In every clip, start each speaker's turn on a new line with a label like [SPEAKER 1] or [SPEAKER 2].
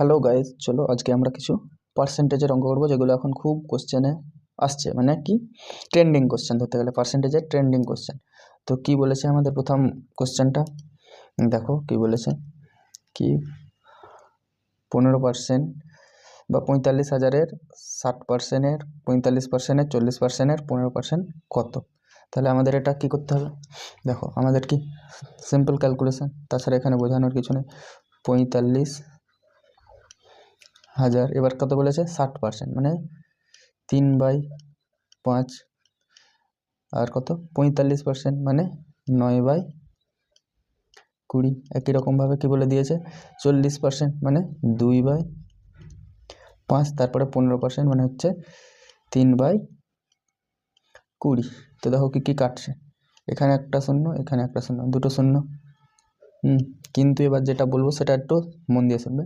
[SPEAKER 1] Hello guys, চলো আজকে আমরা কিছু পার্সেন্টেজের অঙ্ক করবো, যেগুলো এখন খুব কোশ্চেনে আসছে, মানে কি ট্রেন্ডিং কোশ্চেন ধরতে গেলে পার্সেন্টেজের ট্রেন্ডিং কোশ্চেন। তো কি বলেছে আমাদের প্রথম কোশ্চেনটা, দেখো কি বলেছে, কি 15% বা 45,000-এর 60%-এর 45%-এর 40%-এর 15% কত। তাহলে আমাদের এটা কি করতে হবে, দেখো আমাদের কি সিম্পল ক্যালকুলেশন, তাছাড়া এখানে বোঝানোর কিছু নেই। 45,000 এবার কত বলেছে, 60%, মানে 3/5, আর কত 45% মানে 9/20। একই রকমভাবে কি বলে দিয়েছে 40% মানে 2/5, তারপরে 15% মানে হচ্ছে 3/20। তো দেখো কি কি কাটছে, এখানে একটা শূন্য, এখানে একটা শূন্য, দুটো শূন্য। কিন্তু এবার যেটা বলবো সেটা একটু মন দিয়ে শুনবে।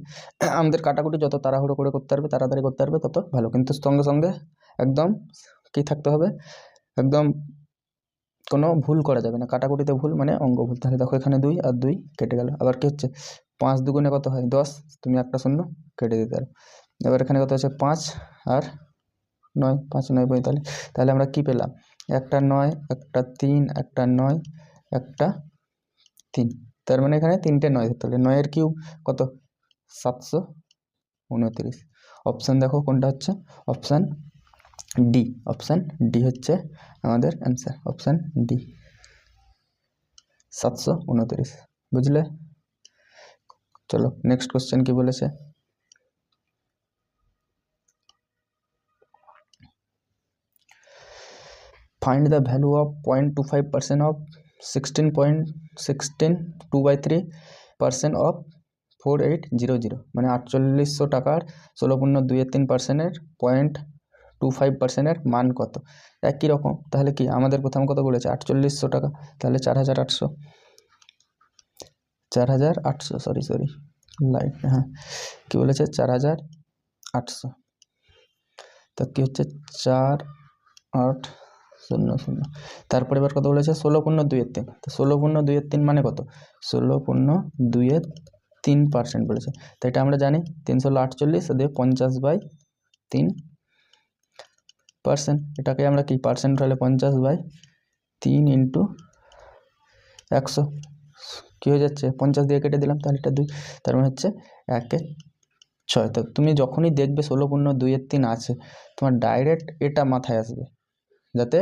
[SPEAKER 1] আমাদের কাটাকুটি যত তাড়াহুড়ো করে করতে পারবে, তাড়াতাড়ি করতে পারবে, তত ভালো, কিন্তু সঙ্গে সঙ্গে একদম কি থাকতে হবে, একদম কোনো ভুল করা যাবে না। কাটাকুটিতে ভুল মানে অঙ্ক ভুল। তাহলে দেখো এখানে 2 আর 2 কেটে গেল। আবার কি হচ্ছে, 5 দুগুণে কত হয় 10, তুমি একটা শূন্য কেটে দিতে পারো। এবার এখানে কত হচ্ছে 5 আর 9, 5 9 45। তাহলে আমরা কি পেলাম, একটা 9, একটা 3, একটা 9, একটা 3। তার মানে এখানে 3টে 9 ধরতে হবে। 9 এর কিউব কত, 729। অপশান দেখো কোনটা হচ্ছে, অপশান ডি। অপশান ডি হচ্ছে আমাদের অ্যান্সার, অপশান ডি 729। বুঝলে? চলো নেক্সট কোশ্চেন কি বলেছে, find the value of 0.25% of 16 2/3% of 4800, মানে 4800 টাকার 16.23%-এর 0.25%-এর মান কত। একই রকম, তাহলে কি আমাদের প্রথম কত বলেছে 4800 টাকা, তাহলে 4800, 4800, সরি লাইট, হ্যাঁ কি বলেছে 4800। তো কি হচ্ছে 4800। তারপরে এবার কত বলেছে 16.23, তো 16.23 মানে কত, 16.23% বলেছে। তো এটা আমরা জানি 348 দিয়ে 50/3%। এটাকে আমরা কি পার্সেন্ট হলে 50/3 ইন্টু 100 কি হয়ে যাচ্ছে, 50 দিয়ে কেটে দিলাম, তাহলে এটা 2, তার মানে হচ্ছে 1/6। তো তুমি যখনই দেখবে 16.23 আছে, তোমার ডাইরেক্ট এটা মাথায় আসবে, যাতে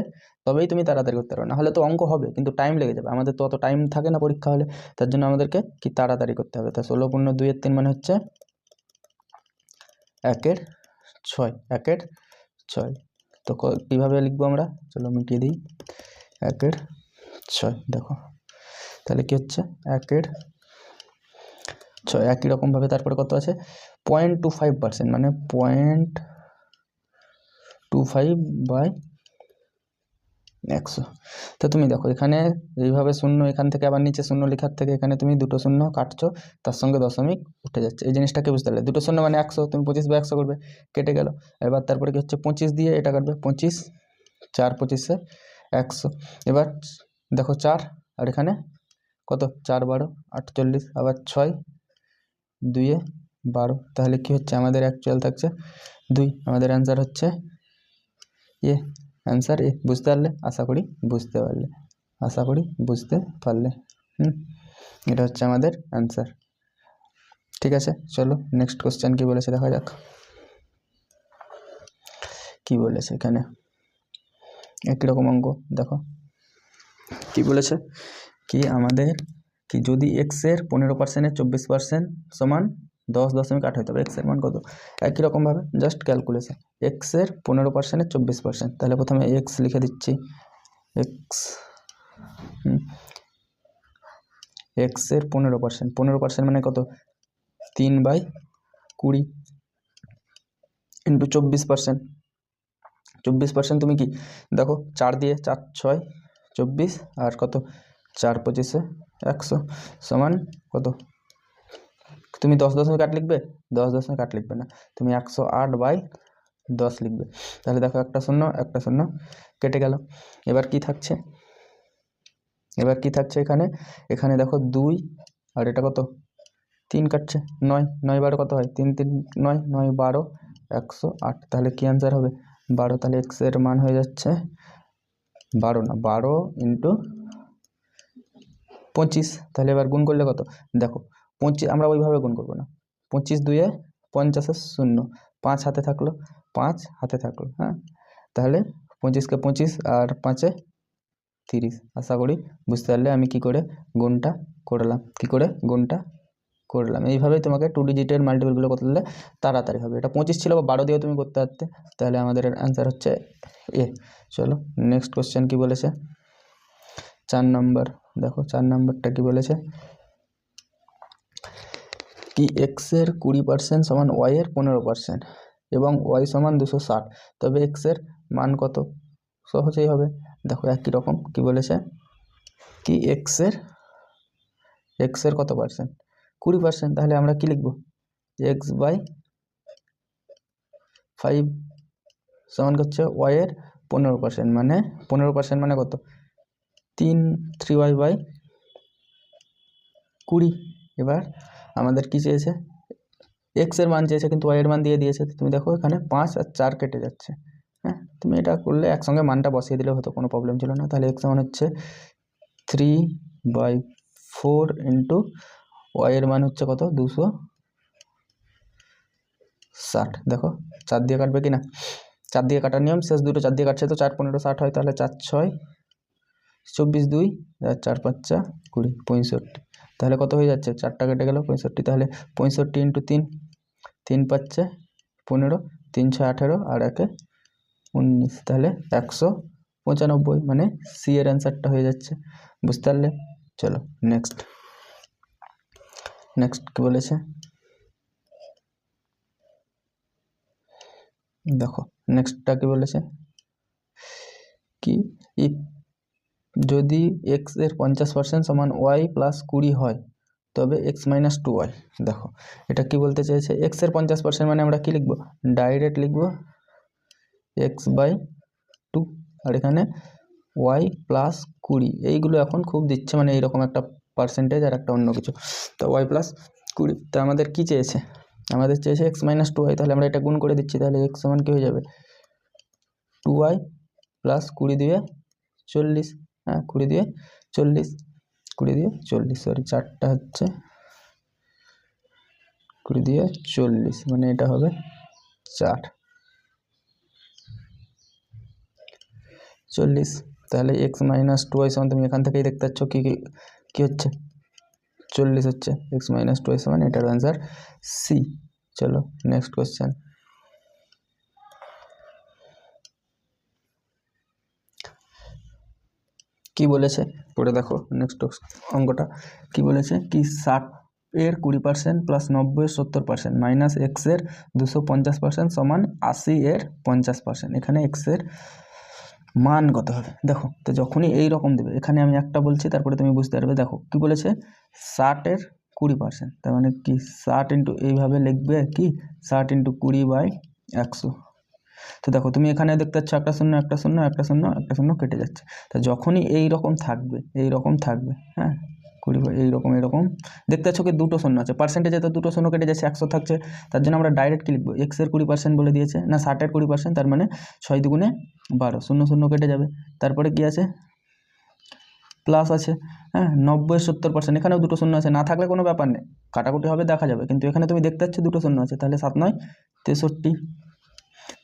[SPEAKER 1] তবেই তুমি তাড়াতাড়ি করতে পারো। না হলে তো অঙ্ক হবে কিন্তু টাইম লেগে যাবে, আমাদের তো অত টাইম থাকে না পরীক্ষা হলে, তার জন্য আমাদেরকে কি তাড়াতাড়ি করতে হবে। তা 16.23 মানে হচ্ছে 1/6, 1/6। তো কীভাবে লিখবো আমরা, চলো মিটিয়ে দিই, 1/6। দেখো তাহলে কি হচ্ছে 1/6। একই রকমভাবে তারপরে কত আছে 0.25%, মানে 0.25/100। তো তুমি দেখো এখানে এইভাবে শূন্য, এখান থেকে আবার নিচে শূন্য লেখার থেকে এখানে তুমি দুটো শূন্য কাটছো, তার সঙ্গে দশমিক উঠে যাচ্ছে, এই জিনিসটাকে বুঝতে পারলে। দুটো শূন্য মানে 100, তুমি 25/100 করবে, কেটে গেল। এবার তারপরে কি হচ্ছে 25 দিয়ে এটা কাটবে, 25, 4 25 100। এবার দেখো 4, আর এখানে কত 4 12 48, আবার 6 2 12। তাহলে কি হচ্ছে আমাদের অ্যাকচুয়াল থাকছে 2। আমাদের অ্যান্সার হচ্ছে অ্যান্সার এ। বুঝতে পারলে, আশা করি বুঝতে পারলে। এটা হচ্ছে আমাদের অ্যান্সার। ঠিক আছে, চলো নেক্সট কোশ্চেন কি বলেছে দেখা যাক। কি বলেছে এখানে, একই রকম অঙ্ক। দেখো কি বলেছে, কি আমাদের কি যদি x-এর 15%-এর 24% সমান 10.8 হতে হবে, x-এর মান কত। একই রকমভাবে জাস্ট ক্যালকুলেশন, x-এর 15%-এর 24%, তাহলে প্রথমে x লিখে দিচ্ছি, x-এর 15% মানে কত 3/20 ইন্টু 24%। 24% তুমি কি দেখো 4 দিয়ে 4 6 24, আর কত 4 25 100 সমান কত, তুমি 10.8 লিখবে, 10.8 লিখবে না, তুমি 108/10 লিখবে। তাহলে দেখো একটা শূন্য কেটে গেল। এবার কি থাকছে, এখানে দেখো 2, আর এটা কত 3 কাটছে 9, 9 12 কত হয় 3 3 9, 9 12 108। তাহলে কি অ্যান্সার হবে 12। তাহলে এক্স এর মান হয়ে যাচ্ছে 12 না 12 ইন্টু 25। তাহলে এবার গুণ করলে কত দেখো 25 আমরা ওইভাবে গুণ করবো না, 25 2 50 শূন্য, 5 হাতে থাকলো, 5 হাতে থাকলো। হ্যাঁ, তাহলে 25কে 25 আর 5-এ 30। আশা করি বুঝতে পারলে আমি কি করে গুণটা করলাম। এইভাবেই তোমাকে 2 ডিজিটের মাল্টিপলগুলো করলে তাড়াতাড়ি হবে। এটা 25 ছিল বা 12 দিয়েও তুমি করতে পারতে। তাহলে আমাদের অ্যান্সার হচ্ছে এ। চলো নেক্সট কোশ্চেন কি বলেছে 4 নম্বর। দেখো 4 নম্বরটা কি বলেছে, কি এক্স এর 20% সমান ওয়াই এর 15% এবং ওয়াই সমান 260, তবে এক্স এর মান কত? সহজেই হবে, দেখো একই রকম। কি বলেছে, কি এক্স এর কত পার্সেন্ট 20%, তাহলে আমরা কি লিখবো এক্স বাই 5 সমান হচ্ছে ওয়াই এর 15%, মানে 15% মানে কত 3y বাই 20। এবার আমাদের কি চেয়েছে, এক্স এর মান চেয়েছে কিন্তু ওয়াই এর মান দিয়ে দিয়েছে। তুমি দেখো এখানে 5 আর 4 কেটে যাচ্ছে। হ্যাঁ, তুমি এটা করলে একসঙ্গে মানটা বসিয়ে দিলে হতো, কোনো প্রবলেম ছিল না। তাহলে এক্স মান হচ্ছে 3/4 ইন্টু ওয়াই এর মান হচ্ছে কত 260। দেখো 4 দিয়ে কাটবে কি না, 4 দিয়ে কাটার নিয়ম, শেষ দুটো 4 দিয়ে কাটছে তো 4 15 60 হয়। তাহলে 4 6 24 2 আর 4 5 20 65। তাহলে কত হয়ে যাচ্ছে, 4টা কেটে গেল 65। তাহলে 65 ইন্টু 3, 3 5 15, 3 6 18 আর 1 19। তাহলে 195, মানে সি এর অ্যান্সারটা হয়ে যাচ্ছে। বুঝতে পারলে? চলো নেক্সট কি বলেছে দেখো, নেক্সটটা কি বলেছে, কি যদি এক্স এর 50% সমান ওয়াই প্লাস 20 হয় তবে এক্স মাইনাস 2y। দেখো এটা কি বলতে চেয়েছে, এক্স এর 50% মানে আমরা কি লিখবো, ডাইরেক্ট লিখবো এক্স বাই 2, আর এখানে ওয়াই প্লাস 20। এইগুলো এখন খুব দিচ্ছে, মানে এইরকম একটা পার্সেন্টেজ আর একটা অন্য কিছু। তো ওয়াই প্লাস 20, তো আমাদের কি চেয়েছে, আমাদের চেয়েছে এক্স মাইনাস 2y। তাহলে আমরা এটা গুণ করে দিচ্ছি, তাহলে এক্স সমান কি হয়ে যাবে 2y প্লাস 20 দিয়ে 40। হ্যাঁ, 20 দিয়ে 40, 20 দিয়ে 40, সরি 4টা হচ্ছে 20 দিয়ে 40, মানে এটা হবে 40। তাহলে এক্স মাইনাস 2y সমান তুমি এখান থেকেই দেখতে পাচ্ছ কি হচ্ছে 40 হচ্ছে। এক্স মাইনাস 2y সমান, এটার অ্যান্সার সি। চলো নেক্সট কোয়েশ্চেন। কি বলেছে পড়ে দেখো নেক্সট অঙ্কটা। কি বলেছে, কি 60 এর 20% প্লাস 90 এর 70% মাইনাস এক্স এর 250% সমান 80 এর 50%। এখানে এক্স এর মান কত হবে। দেখো তো যখনই এই রকম দেবে, এখানে আমি একটা বলছি তারপরে তুমি বুঝতে পারবে। দেখো কি বলেছে 60 এর 20%, তার মানে কি 60 ইন্টু এইভাবে লিখবে কি 60 ইন্টু 20/100। তো দেখো তুমি এখানে দেখতে পাচ্ছ একটা শূন্য একটা শূন্য একটা শূন্য একটা শূন্য কেটে যাচ্ছে। তা যখনই এই রকম থাকবে হ্যাঁ 20 এইরকম দেখতে পাচ্ছ কি দুটো শূন্য আছে, পার্সেন্টেজে তো দুটো শূন্য কেটে যাচ্ছে 100 থাকছে। তার জন্য আমরা ডাইরেক্ট কি লিখবো, এক্স এর 20% বলে দিয়েছে না 60 এর 20%, তার মানে 6 দুগুণে 12, শূন্য শূন্য কেটে যাবে। তারপরে কি আছে প্লাস আছে, হ্যাঁ 90 এর 70%, এখানেও দুটো শূন্য আছে, না থাকলে কোনো ব্যাপার নেই, কাটাকুটি হবে দেখা যাবে, কিন্তু এখানে তুমি দেখতে পাচ্ছ দুটো শূন্য আছে, তাহলে 7 9 63।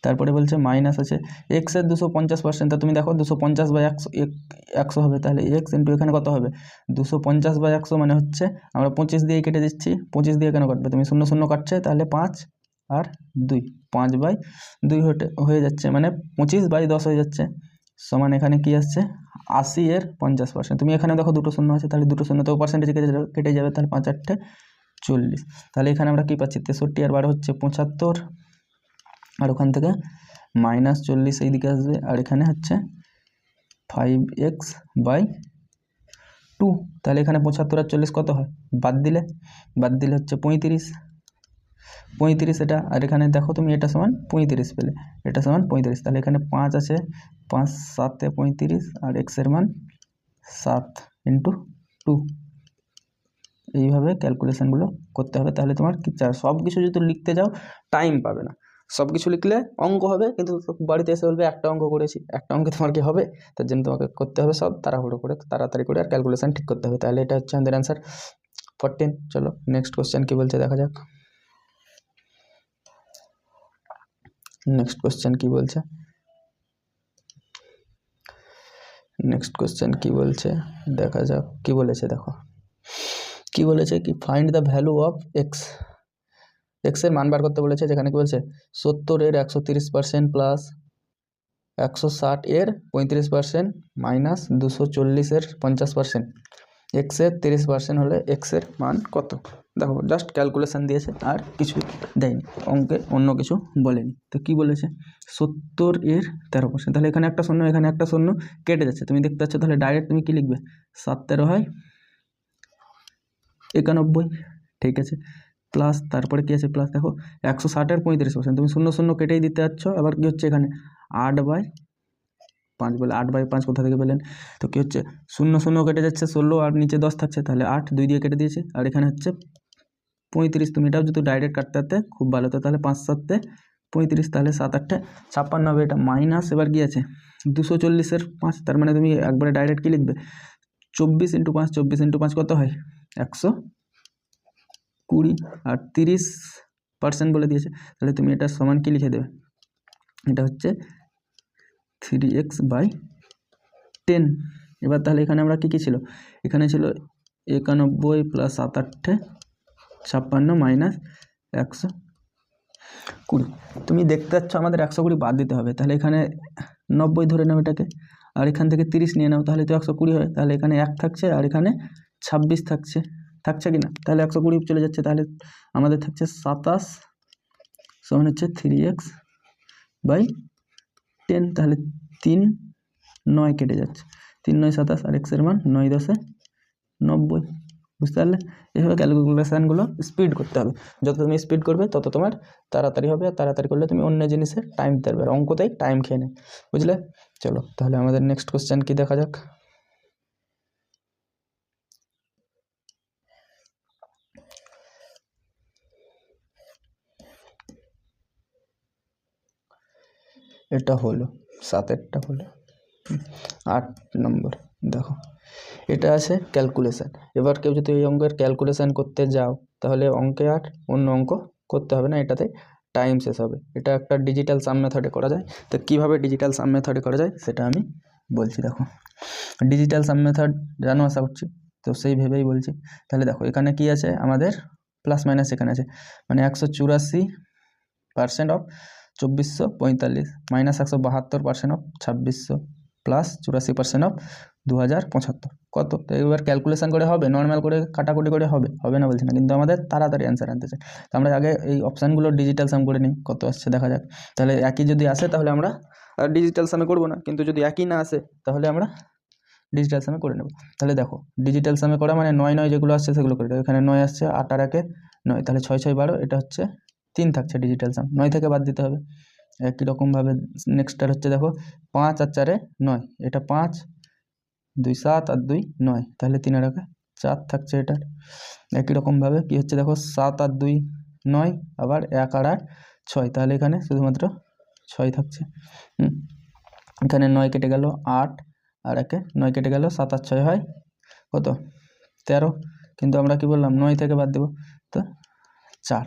[SPEAKER 1] তারপরে বলছে মাইনাস আছে এক্স এর 250%, তা তুমি দেখো 250/100 হবে। তাহলে এক্স ইন্টু এখানে কত হবে 250/100, মানে হচ্ছে আমরা 25 দিয়ে কেটে দিচ্ছি। 25 দিয়ে কেন কাটবে, তুমি শূন্য শূন্য কাটছে, তাহলে 5 আর 2 5/2 হয়ে যাচ্ছে, মানে 25/10 হয়ে যাচ্ছে, সমান এখানে কি আসছে 80 এর 50%। তুমি এখানে দেখো দুটো শূন্য আছে, তাহলে দুটো শূন্য তো পার্সেন্টেজ কেটে যাবে, তাহলে 5 8 40। তাহলে এখানে আমরা কি পাচ্ছি 63 আর 12 হচ্ছে 75, আর ওখান থেকে -40 এই দিকে আসবে, আর এখানে হচ্ছে 5x/2। তাহলে এখানে 75 আর 40 কত হয়, বাদ দিলে হচ্ছে 35 এটা, আর এখানে দেখো তুমি এটা সমান 35 পেলে, এটা সমান 35। তাহলে এখানে 5 আছে, 5 7 35, আর এক্স এর মান 7 × 2, এইভাবে ক্যালকুলেশানগুলো করতে হবে, তাহলে তোমার কি সব কিছু যদি লিখতে যাও টাইম পাবে না। সব কিছু লিখলে অঙ্ক হবে, কিন্তু বাড়িতে এসে বলবে একটা অঙ্ক করেছি, একটা অঙ্কে তোমার কি হবে? তার জন্য তোমাকে করতে হবে সব তাড়াহুড়ো করে, তাড়াতাড়ি করে আর ক্যালকুলেশান ঠিক করতে হবে। তাহলে এটা হচ্ছে আমাদের অ্যান্সার 14। চলো নেক্সট কোশ্চেন কী বলছে দেখা যাক। নেক্সট কোশ্চেন কী বলছে, নেক্সট কোশ্চেন কী বলছে দেখা যাক। কী বলেছে দেখো, কী বলেছে কি find the value of x. এক্সের মান বার করতে বলেছে, যেখানে কি বলছে 70 এর 130% প্লাস 160 এর 35% মাইনাস 240 এর 50%। এক্সের 30% হলে এক্সের মান কত? দেখো জাস্ট ক্যালকুলেশান দিয়েছে আর কিছু দেয়নি, অঙ্কে অন্য কিছু বলেনি। তো কি বলেছে 70 এর 13%, তাহলে এখানে একটা শূন্য এখানে একটা শূন্য কেটে যাচ্ছে, তুমি দেখতে পাচ্ছ। তাহলে ডাইরেক্ট তুমি কি লিখবে 7 13 হয় 91, ঠিক আছে। প্লাস তারপরে কী আছে প্লাস, দেখো 160 এর 35%, তুমি শূন্য শূন্য কেটেই দিতে যাচ্ছ। আবার কী হচ্ছে এখানে 8/5 বলে 8/5 কোথা থেকে পেলেন? তো কী হচ্ছে শূন্য শূন্য কেটে যাচ্ছে 16 আর নিচে 10 থাকছে, তাহলে 8 2 দিয়ে কেটে দিয়েছে। আর এখানে হচ্ছে 35, তুমি এটাও যদি ডাইরেক্ট কাটতে কাটতে খুব ভালো হতো। তাহলে 5 7 35, তাহলে 7 8 56 হবে। এটা মাইনাস এবার কী আছে 240 এর 5, তার মানে তুমি একবারে ডাইরেক্ট কী লিখবে 24 × 5, 24 × 5 কত হয় 120, আর 30% বলে দিয়েছে। তাহলে তুমি এটা সমান কি লিখে দেবে, এটা হচ্ছে 3x/10। এবার তাহলে এখানে আমরা কী ছিল, এখানে ছিল 91 প্লাস 7 8 56 মাইনাস 120। তুমি দেখতে পাচ্ছ আমাদের 120 বাদ দিতে হবে, তাহলে এখানে 90 ধরে নাও এটাকে, আর এখান থেকে 30 নিয়ে নাও, তাহলে তো 120 হয়। তাহলে এখানে 1 থাকছে আর এখানে 26 থাকছে কি না? তাহলে 120 চলে যাচ্ছে, তাহলে আমাদের থাকছে 27 সমান হচ্ছে 3x/10। তাহলে 3 9 কেটে যাচ্ছে, 3 9 27, আর এক্সের মান 9 10 90। বুঝতে পারলে? এইভাবে ক্যালকুলেশানগুলো স্পিড করতে হবে। যত তুমি স্পিড করবে তত তোমার তাড়াতাড়ি হবে, আর তাড়াতাড়ি করলে তুমি অন্য জিনিসে টাইম দিতে পারবে। আর অঙ্কতেই টাইম খেয়ে নেয়, বুঝলে? চলো তাহলে আমাদের নেক্সট কোশ্চেন কি দেখা যাক। এটা হলো 7-এরটা হলো 8 নম্বর। দেখো এটা আছে ক্যালকুলেশান। এবার কেউ যদি এই অঙ্কের ক্যালকুলেশান করতে যাও তাহলে অঙ্কে আর অন্য অঙ্ক করতে হবে না, এটাতে টাইম শেষ হবে। এটা একটা ডিজিটাল সাম মেথডে করা যায়। তো কীভাবে ডিজিটাল সাম মেথডে করা যায় সেটা আমি বলছি। দেখো ডিজিটাল সাম মেথড জানো আশা করছি, তো সেই ভেবেই বলছি। তাহলে দেখো এখানে কি আছে আমাদের প্লাস মাইনাস এখানে আছে, মানে 184% of 2445 minus 172% of 2600 plus 84% of 2075 কত? তো এবার ক্যালকুলেশান করে হবে, নর্মাল করে কাটাকুটি করে হবে না বলছি না, কিন্তু আমাদের তাড়াতাড়ি অ্যান্সার আনতে চাই। তো আমরা আগে এই অপশানগুলো ডিজিটাল সাম করে নিই, কত আসছে দেখা যাক। তাহলে একই যদি আসে তাহলে আমরা ডিজিটাল সামে করবো না, কিন্তু যদি একই না আসে তাহলে আমরা ডিজিটাল সামে করে নেব। তাহলে দেখো ডিজিটাল সামে করা মানে 9 9 যেগুলো আসছে সেগুলো করে দেবো। এখানে 9 আসছে, 8 আর 1 9, তাহলে 6 6 12, এটা হচ্ছে 3 থাকছে ডিজিটাল সাম, 9 থেকে বাদ দিতে হবে। একই রকমভাবে নেক্সটটার হচ্ছে দেখো 5 আর 4 9, এটা 5 2 7 আর 2 9, তাহলে 3 আর 1 4 থাকছে এটার। একই রকমভাবে কী হচ্ছে দেখো 7 আর 2 9, আবার 1 আর 8 6, তাহলে এখানে শুধুমাত্র 6 থাকছে। এখানে 9 কেটে গেল, 8 আর 1 9 কেটে গেল, 7 আর 6 হয় কত 13, কিন্তু আমরা কি বললাম 9 থেকে বাদ দেবো, তো 4।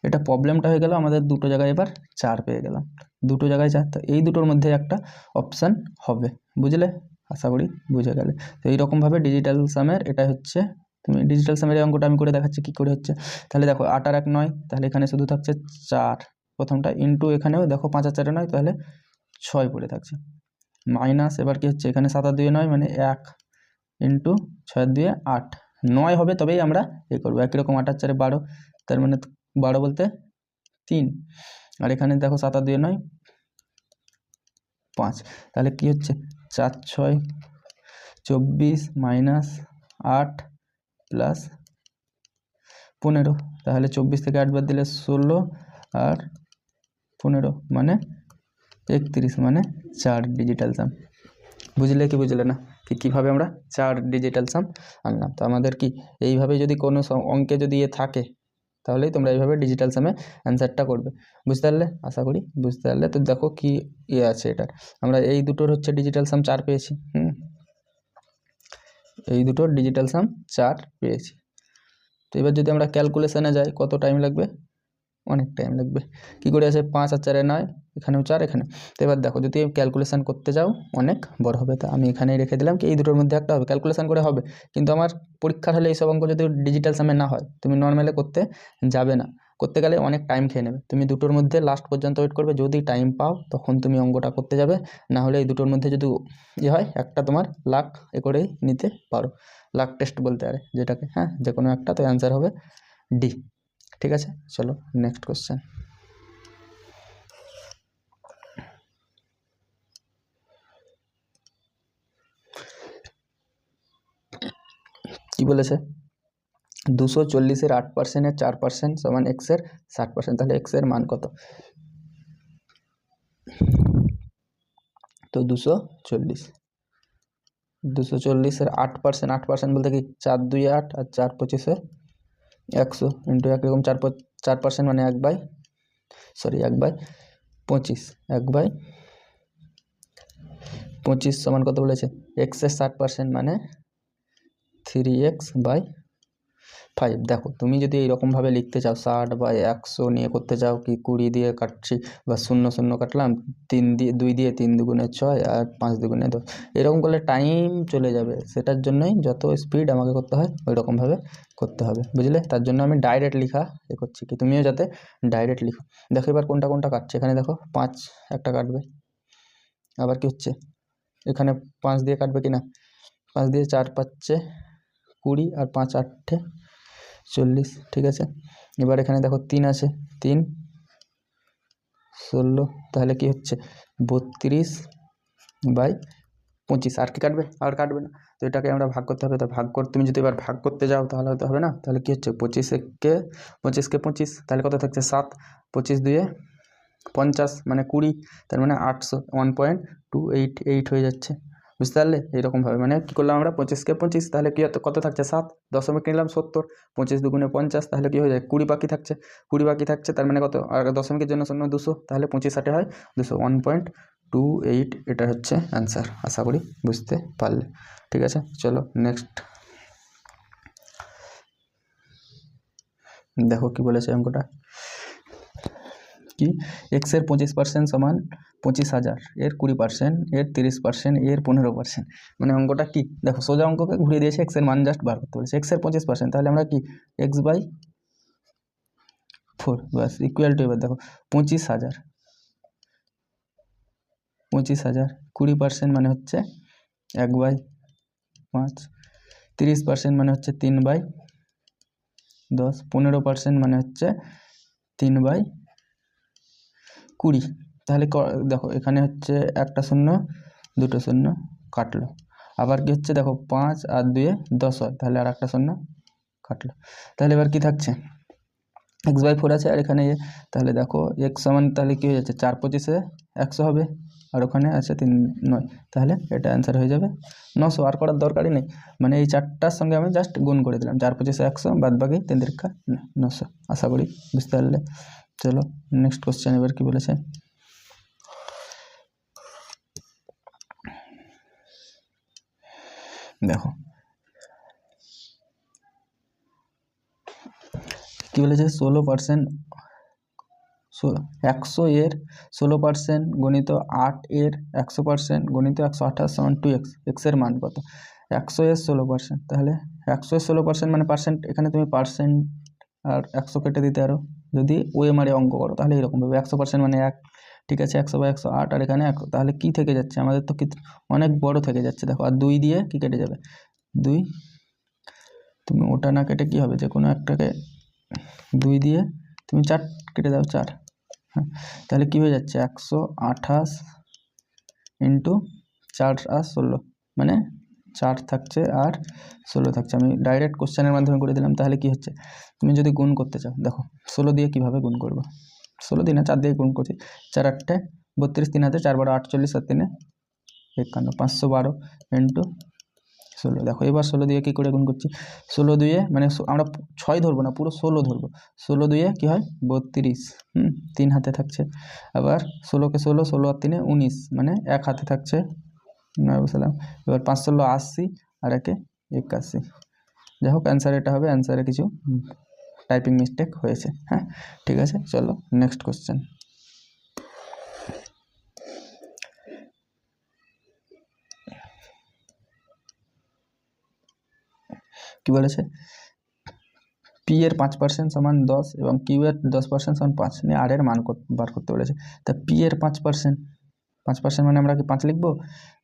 [SPEAKER 1] এটা প্রবলেমটা হয়ে গেল আমাদের দুটো জায়গায় এবার 4 পেয়ে গেলাম, দুটো জায়গায় 4। তো এই দুটোর মধ্যে একটা অপশান হবে, বুঝলে? আশা করি বুঝে গেলে। তো এইরকমভাবে ডিজিটাল সামের এটা হচ্ছে, তুমি ডিজিটাল সামের এই অঙ্কটা আমি করে দেখাচ্ছি কী করে হচ্ছে। তাহলে দেখো 8 আর 1 9, তাহলে এখানে শুধু থাকছে 4 প্রথমটা, ইন্টু এখানেও দেখো 5 আর 4 9, তাহলে 6 পড়ে থাকছে, মাইনাস এবার কি হচ্ছে এখানে 7 আর 2 9 মানে 1 ইন্টু 6 আর 2 8 9 হবে, তবেই আমরা এই করবো। একই রকম 8 আর 4 12, তার মানে 12 বলতে 3, আর এখানে দেখো 7 আর 2 9 5, তাহলে কি হচ্ছে 4 6 24 মাইনাস 8 প্লাস 15, তাহলে 24 থেকে 8 বাদ দিলে 16 আর 15 মানে 31, মানে 4 ডিজিটাল সাম। বুঝলে কি বুঝলে না? কীভাবে আমরা 4 ডিজিটাল সাম আনলাম। তো আমাদের কি এইভাবে যদি কোনো অঙ্কে যদি থাকে তাহলেই তোমরা এইভাবে ডিজিটাল সামে অ্যান্সারটা করবে। বুঝতে পারলে? আশা করি বুঝতে পারলে। তো দেখো কি আছে এটা, আমরা এই দুটোর হচ্ছে ডিজিটাল সাম 4 পেয়েছি। এই দুটোর ডিজিটাল সাম 4 পেয়েছি। তো এবার যদি আমরা ক্যালকুলেশনে যাই কত টাইম লাগবে? অনেক টাইম লাগবে। কি করে আছে? 5 আর 4 9, এখানেও 4 এখানে। তো এবার দেখো যদি ক্যালকুলেশন করতে যাও অনেক বড় হবে। তো আমি এখানেই রেখে দিলাম কি এই দুটোর মধ্যে একটা হবে, ক্যালকুলেশন করে হবে। কিন্তু আমার পরীক্ষার হলে এইসব অঙ্ক যদি ডিজিটাল সামে না হয় তুমি নর্মালে করতে যাবে না, করতে গেলে অনেক টাইম খেয়ে নেবে। তুমি দুটোর মধ্যে লাস্ট পর্যন্ত ওয়েট করবে, যদি টাইম পাও তখন তুমি অঙ্কটা করতে যাবে। না হলে এই দুটোর মধ্যে যদি হয় একটা তোমার লাক করেই নিতে পারো, লাক টেস্ট বলতে পারে যেটাকে। হ্যাঁ, যে কোনো একটা, তো অ্যান্সার হবে ডি। ঠিক আছে, চলো নেক্সট কোশ্চেন। কি বলেছে? 240-এর 8%-এর 4% সমান এক্সের 60%। তাহলে এক্সের মান কত? তো 240-এর 8%, 8% বলতে কি 4 2 8 আর 4 25-এ 100 ইন্টু একরকম 4% মানে 1/25, 1/25 সমান কত বলেছে? এক্সের 60% মানে 3x/5। দেখো তুমি যদি এইরকমভাবে লিখতে চাও 60/100 নিয়ে করতে চাও কি 20 দিয়ে কাটছি বা 0 0 কাটলাম, 3 দিয়ে 2 দিয়ে 3 দুগুণে 6 আর 5 দুগুণে 10, এরকম করলে টাইম চলে যাবে। সেটার জন্যই যত স্পিড আমাকে করতে হয় ওই রকমভাবে করতে হবে, বুঝলে? তার জন্য আমি ডাইরেক্ট লিখা করছি কি তুমিও যাতে ডাইরেক্ট লিখো। দেখো এবার কোনটা কোনটা কাটছে। এখানে দেখো 5 একটা কাটবে, আবার কি হচ্ছে এখানে 5 দিয়ে কাটবে কি না, 5 দিয়ে 4 5 20 আর 5 8 40। ঠিক আছে, এবার এখানে দেখো 3 আছে, 3 16, তাহলে কি হচ্ছে 32/25। আর কি কাটবে? আর কাটবে না। তো এটাকে আমরা ভাগ করতে হবে। তো তুমি যদি এবার ভাগ করতে যাও তাহলে হয়তো হবে না। তাহলে কি হচ্ছে 25কে 25, তাহলে কত থাকছে 7, 25 2 50 মানে 20, তার মানে 800, 1.288 হয়ে যাচ্ছে। বুঝতে পারলে? এইরকমভাবে মানে কী করলাম আমরা 25কে 25, তাহলে কী হতো, কত থাকছে 7, দশমিক নিলাম 70, 25 দুগুণে 50, তাহলে কী হয়ে যায় 20 বাকি থাকছে, তার মানে কত, আর দশমিকের জন্য 0 200, তাহলে 25 8 হয় 200, 1.28। এটা হচ্ছে অ্যান্সার। আশা করি বুঝতে পারলে। ঠিক আছে, চলো নেক্সট। দেখো কি বলেছে অঙ্কটা, কি এক্সের 25% সমান 25,000, এর 20%, এর 30%, এর 15%। মানে অঙ্কটা কি দেখো সোজা অঙ্ককে ঘুরিয়ে দিয়েছে, এক্সের মান জাস্ট বার করতে বলেছে। এক্সের 25%, তাহলে আমরা কি x/4 বাস ইকুয়াল টু, এবার দেখো 25,000, 20% মানে হচ্ছে 1/5, 30% মানে হচ্ছে 3/10, 15% মানে হচ্ছে 3/20। তাহলে দেখো এখানে হচ্ছে একটা 0 দুটো 0 কাটলো, আবার কি হচ্ছে দেখো 5 আর 2 10 হয়, তাহলে আর একটা 0 কাটলো। তাহলে এবার কি থাকছে x/4 আছে, আর এখানে তাহলে দেখো x সমান তাহলে কি হয়ে যাচ্ছে 4 25-এ 100 হবে, আর ওখানে আছে 3 9, তাহলে এটা অ্যান্সার হয়ে যাবে 900। আর করার দরকারই নেই, মানে এই চারটার সঙ্গে আমি জাস্ট গুণ করে দিলাম, 4 25-এ 100 বাদ বাকি 3 3 900। আশা করি বুঝতে পারলে। চলো নেক্সট কোশ্চেন। এবার কি বলেছে, দেখো কি বলেছে 16%, 100 এর 16% গণিত 8 এর 100% গণিত 128 সমান 2x। এক্সের মান কত? 100 এর 16%, তাহলে 100 এর 16% মানে পার্সেন্ট, এখানে তুমি পার্সেন্ট আর 100 কেটে দিতে পারো। যদি ওএমআরে অঙ্ক করো তাহলে এরকমভাবে 100% মানে 1, ঠিক আছে 100/108, আর এখানে 1, তাহলে কি থেকে যাচ্ছে আমাদের, তো কি অনেক বড় থেকে যাচ্ছে। দেখো আর 2 দিয়ে কি কেটে যাবে 2, তুমি ওটা না কেটে কি হবে, যে কোনো একটাকে 2 দিয়ে তুমি 4 কেটে দাও 4, হ্যাঁ, তাহলে কি হয়ে যাচ্ছে 128 ইন্টু 4 আর 16, মানে 4 থাকছে আর 16 থাকছে। আমি ডাইরেক্ট কোশ্চেনের মাধ্যমে করে দিলাম। তাহলে কি হচ্ছে, তুমি যদি গুণ করতে চাও দেখো 16 দিয়ে কীভাবে গুণ করবো, 16 দিয়ে না 4 দিয়ে গুণ করছি, 4 8 32, 3 হাতে 4 12 48 আর 3 51, 512 ইন্টু 16। দেখো এবার 16 দিয়ে কী করে গুণ করছি, 16 দুইয়ে মানে আমরা 6 ধরবো না, পুরো 16 ধরবো। 16 দুইয়ে কী হয় 32, 3 হাতে থাকছে। আবার 16কে 16, 16 আর 3 19, মানে 1 হাতে থাকছে 9 বসালাম। এবার 5 16 80 আর 1 81। যাই হোক অ্যান্সার এটা হবে, অ্যান্সারে কিছু টাইপিং মিস্টেক হয়েছে। হ্যাঁ ঠিক আছে, চলো নেক্সট কোশ্চেন। কি বলেছে, পি এর 5% সমান 10 এবং কিউ এর 10% সমান 5 নিয়ে আর এর মান বার করতে বলেছে। তা পি এর 5%, 5% মানে আমরা কি 5 লিখবো?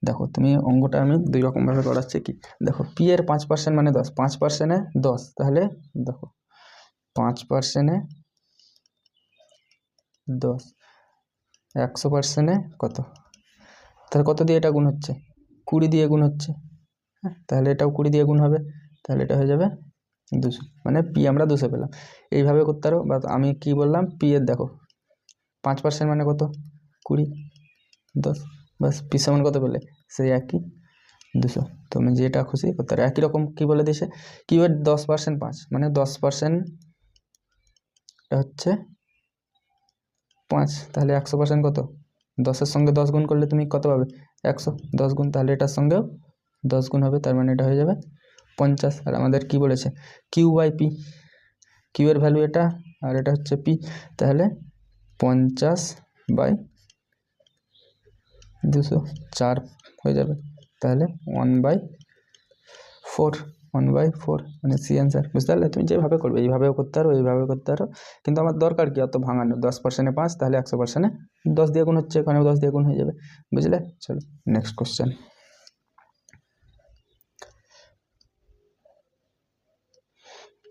[SPEAKER 1] দেখো তুমি অঙ্কটা আমি দুই রকমভাবে করাচ্ছি। কি দেখো, পি এর 5% মানে 10, 5%-এ 10, তাহলে দেখো 5%-এ 10, 100%-এ কত, তাহলে কত দিয়ে এটা গুণ হচ্ছে, 20 দিয়ে গুণ হচ্ছে। হ্যাঁ তাহলে এটাও 20 দিয়ে গুণ হবে, তাহলে এটা হয়ে যাবে 200, মানে পি আমরা 200 পেলাম। এইভাবে করতে পারো। বা আমি কি বললাম, পি এর দেখো 5% মানে কত, 20, 10, বাস পি সমান কত পেলে, সেই একই 200। তুমি যেটা খুশি করতে পারো। একই রকম কি বলে দিয়েছে, কিউ এর 10% 5, মানে 10% হচ্ছে 5, তাহলে 100% কত, 10-এর সঙ্গে 10 গুণ করলে তুমি কত পাবে, 100, 10 গুণ, তাহলে এটার সঙ্গেও 10 গুণ হবে, তার মানে এটা হয়ে যাবে 50। আর আমাদের কি বলেছে, কিউ বাই পি, কিউ এর ভ্যালু এটা আর এটা হচ্ছে পি, তাহলে 50/200, 4 হয়ে যাবে, তাহলে 1/4, 1/4 মানে সি অ্যান্সার। বুঝতে পারলে, তুমি যেভাবে করবে এইভাবেও করতে পারো, এইভাবেও করতে পারো, কিন্তু আমার দরকার কি অত ভাঙানো, 10%-এ 5, তাহলে 100%-এ 10 দিয়ে গুণ হচ্ছে, এখানেও 10 দিয়ে গুণ হয়ে যাবে। বুঝলে, চলো নেক্সট কোশ্চেন।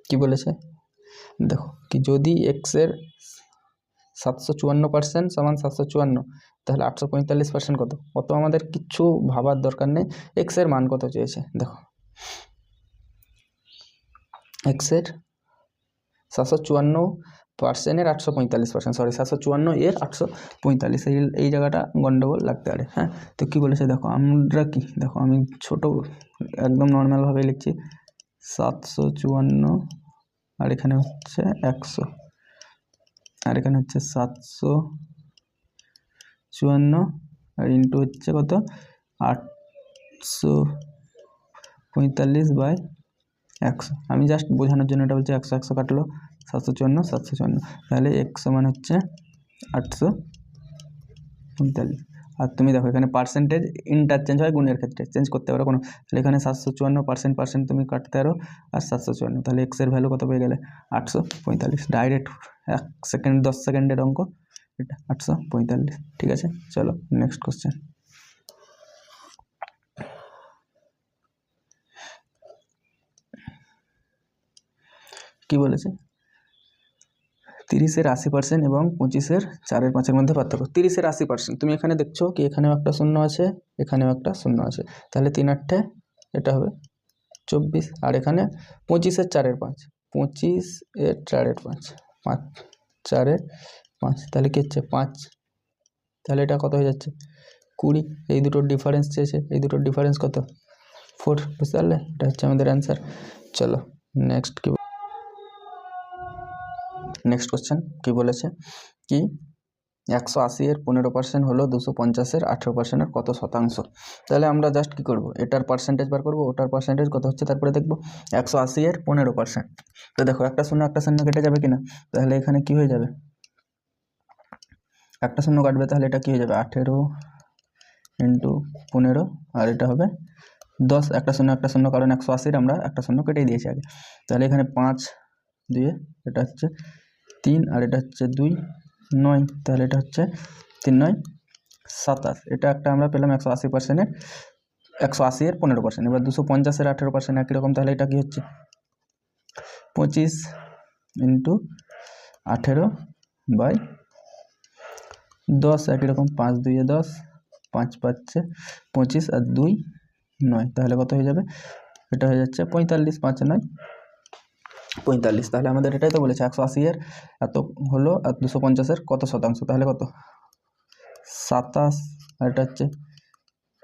[SPEAKER 1] কি বলেছে দেখো, কি যদি এক্স এর 754% সমান 754, তাহলে 845% কত, অত আমাদের কিচ্ছু ভাবার দরকার নেই। এক্স এর মান কত চেয়েছে, দেখো এক্স এর 754%-এর 845%, সরি 754 এর 845, এই জায়গাটা গন্ডগোল লাগতে পারে। হ্যাঁ তো কি বলেছে দেখো, আমরা কি দেখো, আমি ছোট একদম নর্মালভাবে লিখছি, 754 আর এখানে হচ্ছে 100, আর এখানে হচ্ছে 754 আর ইন্টু হচ্ছে কত 845/100। আমি জাস্ট বোঝানোর জন্য এটা বলছি, 100 100 কাটলো, 754 754, তাহলে 100 মান হচ্ছে 845। আর তুমি দেখো এখানে পার্সেন্টেজ ইন্টারচেঞ্জ হয় গুণের ক্ষেত্রে, চেঞ্জ করতে পারো কোনো, তাহলে এখানে 754% তুমি কাটতে পারো আর 754, তাহলে এক্সের ভ্যালু কত পেয়ে গেলে 845, ডাইরেক্ট 1 সেকেন্ড 10 সেকেন্ডের অঙ্ক এটা 845। ঠিক আছে, চলো নেক্সট কোশ্চেন। কি বলেছে, 30-এর 80% এবং 25-এর 4/5 মধ্যে পার্থক্য। 30-এর 80%, তুমি এখানে দেখছো কি এখানেও একটা শূন্য আছে, এখানেও একটা শূন্য আছে, তাহলে 3/8 এটা হবে 24, আর এখানে 25-এর 4/5, 25-এর 4/5, 5 4/5, তাহলে কি হচ্ছে 5, তাহলে এটা কত হয়ে যাচ্ছে 20। এই দুটোর ডিফারেন্স চেয়েছে, এই দুটোর ডিফারেন্স কত 4। বুঝতে পারলে, এটা হচ্ছে আমাদের অ্যান্সার। চলো নেক্সট কি, নেক্সট কোশ্চেন কি বলেছে, কি 180-এর 15% হলো 250-এর 18%-এর কত শতাংশ। তাহলে আমরা জাস্ট কি করব, এটার পার্সেন্টেজ বার করব, ওটার পার্সেন্টেজ কত হচ্ছে তারপরে দেখব। 180-এর 15%, তো দেখো একটা শূন্য কেটে যাবে কিনা, তাহলে এখানে কি হয়ে যাবে, একটা শূন্য কাটবে, তাহলে এটা কি হয়ে যাবে 18 × 15, আর এটা হবে 10, একটা শূন্য, কারণ 180-এর আমরা একটা শূন্য কেটেই দিয়েছি আগে, তাহলে এখানে 5 দিয়ে এটা হচ্ছে 3, আর এটা হচ্ছে 2 9, তাহলে এটা হচ্ছে 3 9 27, এটা একটা আমরা পেলাম 180%-এর 180-এর 15%। এবার 250-এর 18% একই রকম, তাহলে এটা কি হচ্ছে 25 × 18/10, একই রকম 5 2 10, 5 5 25 আর 2 9, তাহলে কত হয়ে যাবে, এটা হয়ে যাচ্ছে 45, 5 9 45। তাহলে আমাদের এটাই তো বলেছে 180-এর এত হলো আর 250-এর কত শতাংশ, তাহলে কত 27, আর এটা হচ্ছে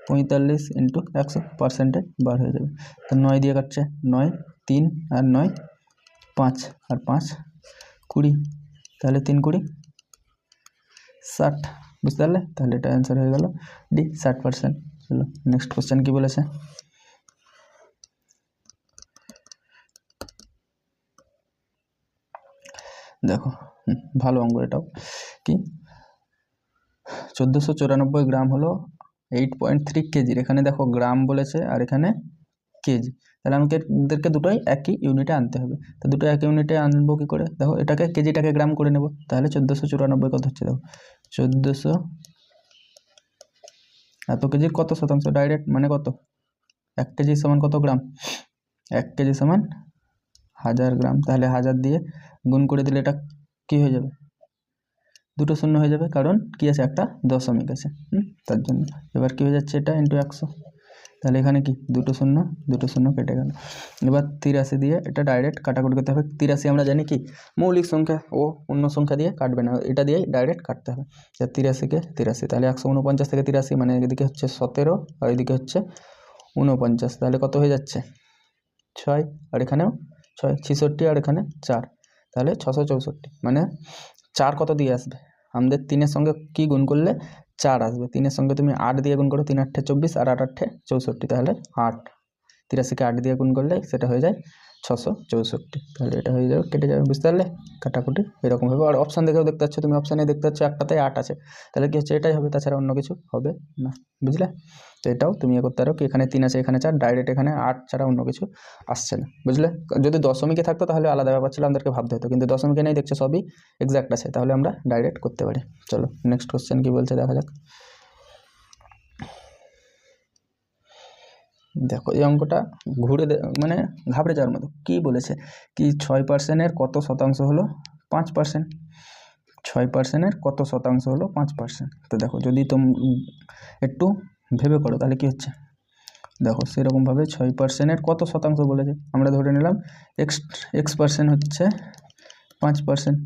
[SPEAKER 1] 45 ইন্টু 100 পার্সেন্টে বার হয়ে যাবে। তো 9 দিয়ে কাটছে, 9 3 আর 9 5 আর 5 20, তাহলে 3 20 60, বুঝতে পারলে? তাহলে এটা অ্যান্সার হয়ে গেল ডি 60%। চলো নেক্সট কোশ্চেন কি বলেছে। দেখো ভালো অঙ্ক এটাও, কি 1494 গ্রাম হলো 8.3 কেজির। এখানে দেখো গ্রাম বলেছে আর এখানে কেজি, তাহলে আমাদেরকে দুটোই একই ইউনিটে আনতে হবে। তো দুটো একই ইউনিটে আনবো কি করে? দেখো এটাকে কেজিটাকে গ্রাম করে নেব, তাহলে 1494 কত হচ্ছে? দেখো 1400 এত কেজির কত শতাংশ, ডাইরেক্ট মানে কত, 1 কেজি সমান কত গ্রাম, 1 কেজি সমান 1000 গ্রাম। তাহলে 1000 দিয়ে গুণ করে দিলে এটা কি হয়ে যাবে? দুটো শূন্য হয়ে যাবে, কারণ কি আছে, একটা দশমিক আছে, তার জন্য। এবার কি হয়ে যাচ্ছে, এটা ইন্টু 100, তাহলে এখানে কি দুটো শূন্য কেটে গেল। এবার 83 দিয়ে এটা ডাইরেক্ট কাটাকুটি করতে হবে। 83 আমরা জানি কি মৌলিক সংখ্যা, ও অন্য সংখ্যা দিয়ে কাটবে না, এটা দিয়েই ডাইরেক্ট কাটতে হবে। 83কে 83, তাহলে 149 থেকে 83 মানে এদিকে হচ্ছে 17 আর এদিকে হচ্ছে 49, তাহলে কত হয়ে যাচ্ছে 6, আর এখানেও 6, 66 আর এখানে 4, তাহলে 664। মানে 4 কত দিয়ে আসবে আমাদের? 3-এর সঙ্গে কি গুণ করলে 4 আসবে? 3-এর সঙ্গে তুমি 8 দিয়ে গুণ করো, 3 8 24 আর 8 8 64, তাহলে 8, 83কে 8 দিয়ে গুণ করলে সেটা হয়ে যায় 664, তাহলে এটা হয়ে যাবে, কেটে যাবে, বুঝতে পারলে? কাটাকুটি এরকমভাবে। আর অপশান দেখেও দেখতে পাচ্ছ তুমি, অপশানে দেখতে পাচ্ছ একটাতে 8 আছে, তাহলে কি হচ্ছে, এটাই হবে, তাছাড়া অন্য কিছু হবে না, বুঝলে? তো এটাও তুমি করতে পারো কি, এখানে 3 আছে এখানে 4, ডাইরেক্ট এখানে 8 ছাড়া অন্য কিছু আসছে না, বুঝলে? যদি দশমিকে থাকতো তাহলে আলাদা ব্যাপার ছিল, আমাদেরকে ভাবতে হতো, কিন্তু দশমিকে নেই, দেখছো সবই এক্সাক্ট আছে, তাহলে আমরা ডাইরেক্ট করতে পারি। চলো নেক্সট কোশ্চেন কি বলছে দেখা যাক। দেখো এই অঙ্কটা ঘুরে মানে ঘাবড়ে যাওয়ার মতো। কি বলেছে কি 6%-এর কত শতাংশ হলো 5%, 6%-এর কত শতাংশ হলো 5%। তো দেখো যদি একটু ভেবে করো তাহলে কি হচ্ছে, দেখো সেরকমভাবে 6%-এর কত শতাংশ বলেছে, আমরা ধরে নিলাম x% হচ্ছে 5%,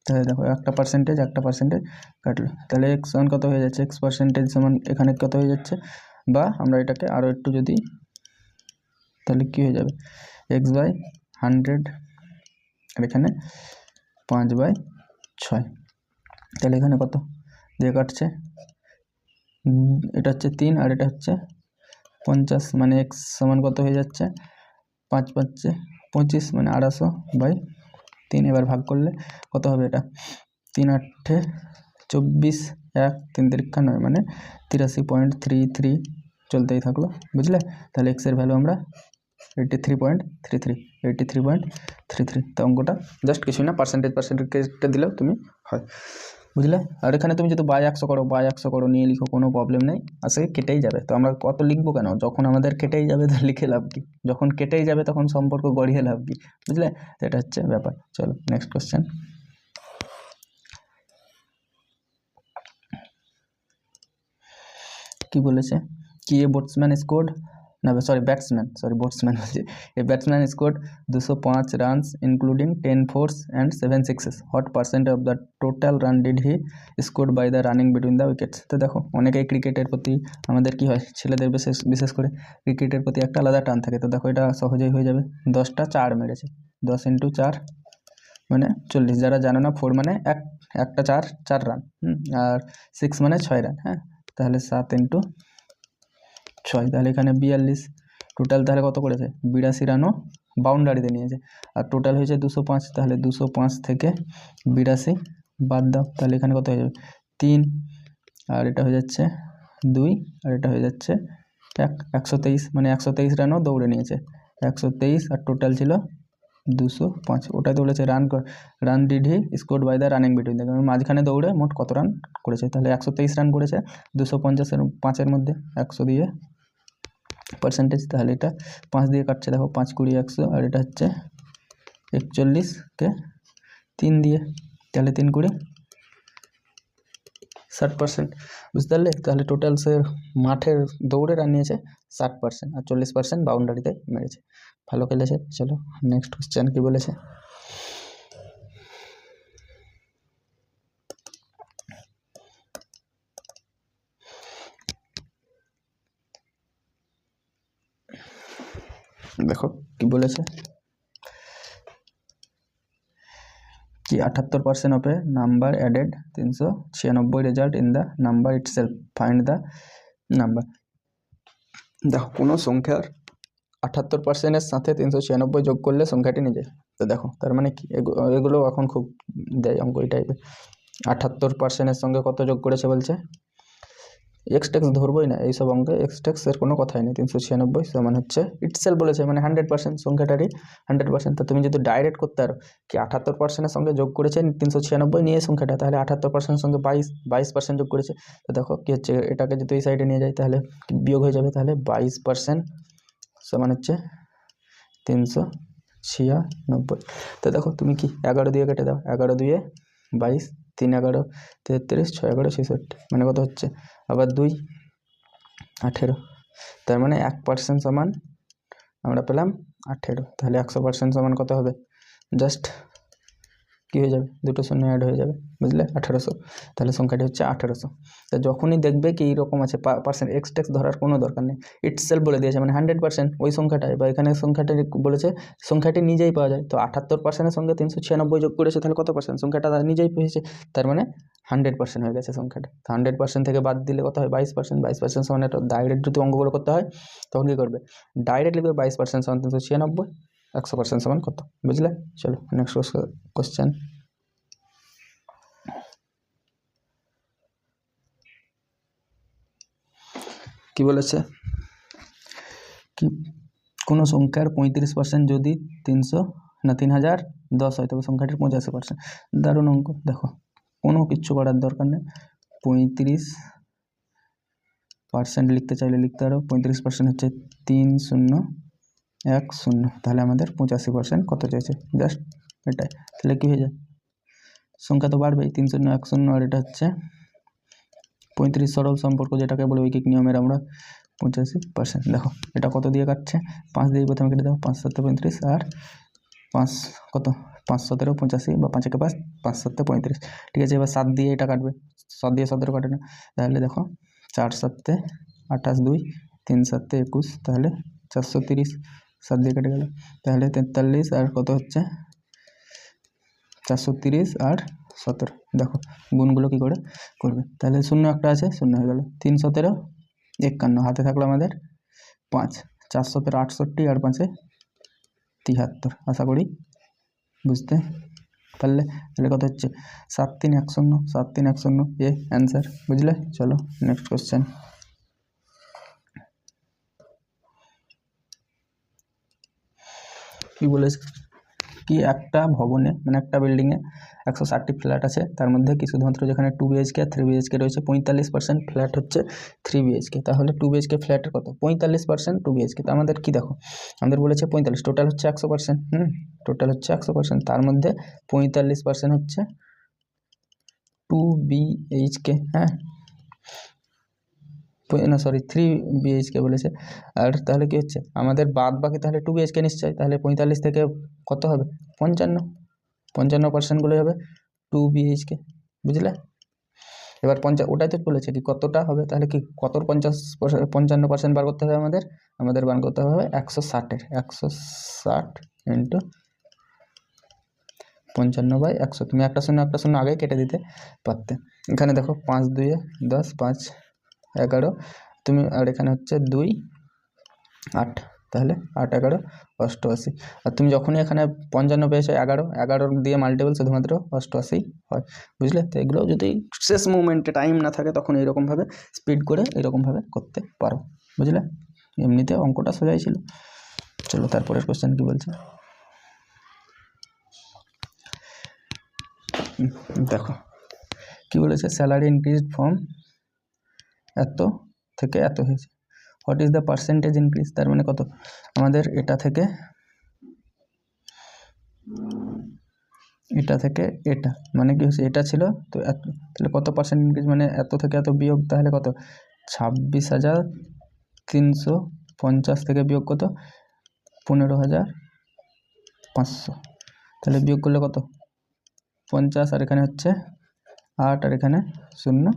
[SPEAKER 1] তাহলে দেখো একটা পার্সেন্টেজ কাটলো, তাহলে x সমান কত হয়ে যাচ্ছে, x% সমান এখানে কত হয়ে যাচ্ছে, বা আমরা এটাকে আরও একটু যদি, তাহলে কি হয়ে যাবে, x/100 আর এখানে 5/6, তাহলে এখানে কত দিয়ে কাটছে, এটা হচ্ছে 3 আর এটা হচ্ছে 50, মানে x সমান কত হয়ে যাচ্ছে, 5 5 25, মানে 250/3। এবার ভাগ করলে কত হবে, এটা 3 8 24, 1 3 3 9, মানে 83.33 চলতেই থাকলো, বুঝলে? তাহলে x এর ভ্যালু আমরা 83.33, তো অঙ্কটা জাস্ট কিছুই না, পার্সেন্টেজটা দিলেও তুমি হয়, বুঝলে? আর এখানে তুমি যদি বাই 100 করো নিয়ে লিখো, কোনো প্রবলেম নেই, আসলে কেটেই যাবে। তো আমরা কত লিখবো কেন, যখন আমাদের কেটেই যাবে তো লিখে লাভ কি, যখন কেটেই যাবে তখন সম্পর্ক গড়িয়ে লাভ কি, বুঝলে? তো এটা হচ্ছে ব্যাপার। চলো নেক্সট কোশ্চেন। কি বলেছে কি, এ ব্যাটসম্যান বলছি, a batsman scored 205 runs including 10 fours and 7 sixes, what percent of the total run did he scored by the running between the wickets. তো দেখো অনেকেই ক্রিকেটের প্রতি, আমাদের কি হয় ছেলেদের বিশেষ করে ক্রিকেটের প্রতি একটা আলাদা টান থাকে। তো দেখো এটা সহজেই হয়ে যাবে, 10টা 4 মেরেছে, 10 × 4 মানে 40, যারা জানো না 4 মানে একটা 4 রান, আর 6 মানে 6 রান, হ্যাঁ, তাহলে 7 × 6, তাহলে এখানে 42, টোটাল তাহলে কত করেছে, 82 রানও বাউন্ডারিতে নিয়েছে, আর টোটাল হয়েছে 205, তাহলে 205 থেকে 82 বাদ দাও, তাহলে এখানে কত হয়ে যাবে 3, আর এটা হয়ে যাচ্ছে 2, আর এটা হয়ে যাচ্ছে 123, মানে 123 রানও দৌড়ে নিয়েছে, 123, আর টোটাল ছিল 205। ওটাই তো বলেছে run did he scored by the running between the, মাঝখানে দৌড়ে মোট কত রান করেছে, তাহলে 123 রান করেছে 250-এর মধ্যে 100 দিয়ে পার্সেন্টেজ, তাহলে এটা 5 দিয়ে কাটছে, দেখো 5 20 100, আর এটা হচ্ছে 41কে 3 দিয়ে, তাহলে 3 20 60%, বুঝতে পারলে? তাহলে টোটাল সে মাঠের দৌড়ে রান নিয়েছে 60%, আর 40% বাউন্ডারিতে মেরেছে, ভালো খেলেছে। চলো নেক্সট কোশ্চেন কি বলেছে। দেখো কি বলেছে, কি 78% of A number added 396 result in the number itself, find the number. দেখো কোনো সংখ্যার 78%-এর সাথে 396 যোগ করলে সংখ্যাটি নিজে। তো দেখো তার মানে কি, এগুলো এখন খুব দেয় অঙ্ক এই টাইপের। 78%-এর সঙ্গে কত যোগ করেছে বলছে, এক্স ট্যাক্স ধরবোই না এইসব অঙ্কে, এক্স ট্যাক্সের কোনো কথাই নেই। 396 সমান হচ্ছে ইটসেলফ বলেছে, মানে 100% সংখ্যাটারই 100%। তো তুমি যদি ডাইরেক্ট করতে পারো কি 78%-এর সঙ্গে যোগ করেছে 396 নিয়ে সংখ্যাটা, তাহলে 78%-এর সঙ্গে 22% যোগ করেছে। তো দেখো কি হচ্ছে, এটাকে যদি এই সাইডে নিয়ে যাই তাহলে বিয়োগ হয়ে যাবে, তাহলে 22% সমান হচ্ছে 396। তো দেখো তুমি কি 11 দিয়ে কেটে দাও, 11 2 22, 3 11 33, 6 11 66, মানে কত হচ্ছে আবার 2 18। তার মানে 1% সমান আমরা পেলাম 18। তাহলে 100% সমান কত হবে, জাস্ট কী হয়ে যাবে, দুটো শূন্য অ্যাড হয়ে যাবে, বুঝলে, 1800। তাহলে সংখ্যাটি হচ্ছে 1800। তা যখনই দেখবে কি এইরকম আছে পার্সেন্ট, এক্স ট্যাক্স ধরার কোনো দরকার নেই, ইটসেলফ বলে দিয়েছে, মানে 100% ওই সংখ্যাটাই, বা এখানে সংখ্যাটি বলেছে সংখ্যাটি নিজেই পাওয়া যায়। তো 78%-এর সঙ্গে 396 যোগ করেছে, তাহলে কত পার্সেন্ট, সংখ্যাটা নিজেই পেয়েছে, তার মানে 100% হয়ে গেছে সংখ্যাটা। তো 100% থেকে বাদ দিলে কত হয়, 22%। 22% সমান, একটা ডাইরেক্ট যদি অঙ্কগুলো করতে হয় তখন কী করবে, ডাইরেক্ট লিখবে 22% সমান 396, 100% সমান কত, বুঝলে। চলো নেক্সট কোশ্চেন। কি বলেছে, কি কোনো সংখ্যার 35% যদি 3010 হয় তবে সংখ্যাটির 85%। দারুণ অঙ্ক। দেখো কোনো কিচ্ছু করার দরকার নেই, 35% লিখতে চাইলে লিখতে পারো। 35% হচ্ছে 3010, তাহলে আমাদের 85% কত চেয়েছে, জাস্ট এটাই। তাহলে কী হয়ে যায়, সংখ্যা তো বাড়বেই, 3010, আর এটা হচ্ছে 35, সরল সম্পর্ক যেটাকে বলে ঐকিক নিয়মের আমরা 85%। দেখো এটা কত দিয়ে কাটছে, 5 দিয়ে প্রথমে কেটে দাও, 5 7 35, আর 5 কত, 5 17 85, বা 5 একে 5, 5 7 35। ঠিক আছে, এবার 7 দিয়ে এটা কাটবে, 7 দিয়ে 17 কাটে না, তাহলে দেখো 4 7 28, 2 3 7 21, তাহলে 430, 7 দিয়ে কেটে গেল, তাহলে 43, আর কত হচ্ছে 430 আর 17। দেখো গুণগুলো কী করে করবে, তাহলে শূন্য একটা আছে, শূন্য হয়ে গেল, 3 17 51, হাতে থাকলো আমাদের 5, 4 17 68, আর 5 73। আশা করি বুঝতে পারলে। তাহলে কত হচ্ছে 7310, 7310 এ অ্যান্সার, বুঝলে। চলো নেক্সট কোশ্চেন। কি বলেছে, কি একটা ভবনে, মানে একটা বিল্ডিংয়ে 160টি ফ্ল্যাট আছে, তার মধ্যে কি শুধুমাত্র যেখানে 2 BHK আর 3 BHK রয়েছে 45% ফ্ল্যাট হচ্ছে 3 BHK। তাহলে 2 BHK ফ্ল্যাটের কত, 45% 2 BHK। তো আমাদের কি দেখো, আমাদের বলেছে 45, টোটাল হচ্ছে 100%, টোটাল হচ্ছে 100%, তার মধ্যে 45% হচ্ছে 2 BHK, হ্যাঁ না সরি 3 BHK বলেছে। আর তাহলে কি হচ্ছে আমাদের বাদ বাকি তাহলে 2 BHK নিশ্চয়, তাহলে 45 থেকে কত হবে 55%গুলোই হবে 2 BHK, বুঝলে। এবার ওটাই তো বলেছে কি কতটা হবে, তাহলে কি কতর 55% বার করতে হবে, আমাদের বার করতে হবে 160-এর, 160 ইন্টু 55/100। তুমি একটা শূন্য আগে কেটে দিতে পারতে। এখানে দেখো 5 2 10, 5 11, তুমি আর এখানে হচ্ছে 2 8, তাহলে 8 11 88। আর তুমি যখনই এখানে 55 পেয়েছো, 11 দিয়ে মাল্টিপল শুধুমাত্র 88 হয়, বুঝলে। তো এগুলো যদি শেষ মুমেন্টে টাইম না থাকে তখন এইরকমভাবে স্পিড করে এইরকমভাবে করতে পারো, বুঝলে। এমনিতে অঙ্কটা সোজাই ছিল। চলো তারপরের কোশ্চেন কি বলছে, দেখো কি বলেছে, স্যালারি ইনক্রিজড ফ্রম এত থেকে এত হয়েছে, what is the percentage increase. তার মানে কত, আমাদের এটা থেকে এটা, মানে কি হচ্ছে এটা ছিল তো এত, তাহলে কত পার্সেন্ট ইনক্রিজ, মানে এত থেকে এত বিয়োগ, তাহলে কত 26,350 থেকে বিয়োগ কত 15,500, তাহলে বিয়োগ করলে কত 50, আর এখানে হচ্ছে 8, আর এখানে 0,